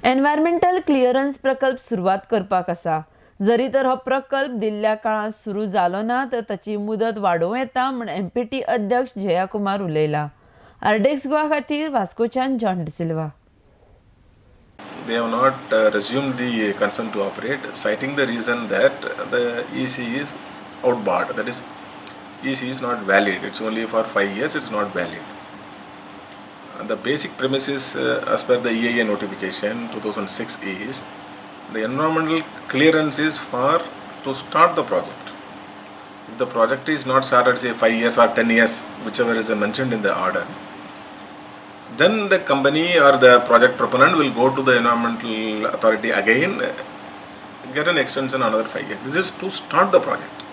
Environmental clearance प्रकल्प सुरवात करपाक आसा. जरी तर हो प्रकल्प दिल्ल्या काळात सुरू जालो ना तर ताची मुदत वाडोवं येता म्हण एमपीटी अध्यक्ष जयाकुमार उलयला. आरडेक्स गोवा खातीर वास्कोच्यान John D'Silva. They have not resumed the consent to operate, citing the reason that the EC is outbarred. That is, EC is not valid. It's only for 5 years. It's not valid. The basic premise is, as per the EIA notification 2006, is the environmental clearance is for to start the project. If the project is not started, say 5 years or 10 years, whichever is mentioned in the order, then the company or the project proponent will go to the environmental authority again, get an extension another 5 years. This is to start the project.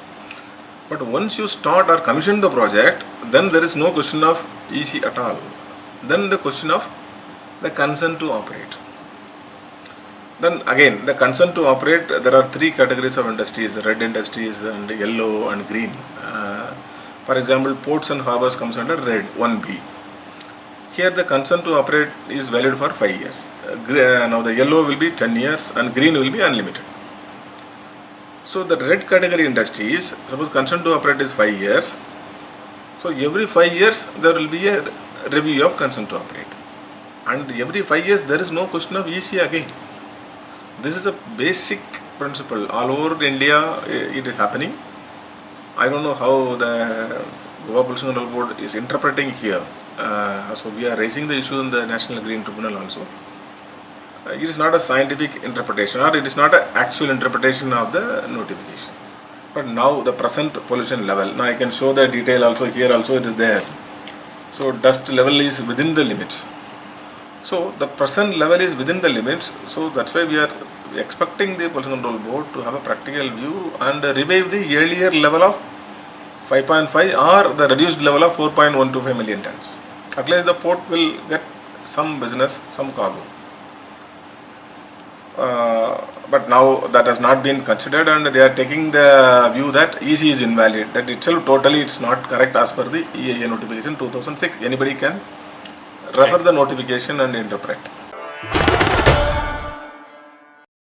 But once you start or commission the project, then there is no question of EC at all. Then the question of the consent to operate. Then again, the consent to operate, there are 3 categories of industries: red industries and yellow and green. For example, ports and harbors comes under red 1B. Here the consent to operate is valid for 5 years. Now the yellow will be 10 years and green will be unlimited. So the red category industries, suppose consent to operate is 5 years. So every 5 years there will be a review of consent to operate. And every 5 years there is no question of EC again. This is a basic principle. All over India it is happening. I don't know how the Goa Pollution Control Board is interpreting here. So we are raising the issue in the National Green Tribunal also. It is not a scientific interpretation, or it is not an actual interpretation of the notification. But now the present pollution level, now I can show the detail also, here also it is there. So dust level is within the limits. So the present level is within the limits. So that's why we are expecting the Pollution Control Board to have a practical view and revive the earlier level of 5.5 or the reduced level of 4.125 million tons. At least the port will get some business, some cargo. But now that has not been considered, and they are taking the view that EC is invalid. That itself totally it's not correct as per the EIA notification 2006. Anybody can refer the notification and interpret.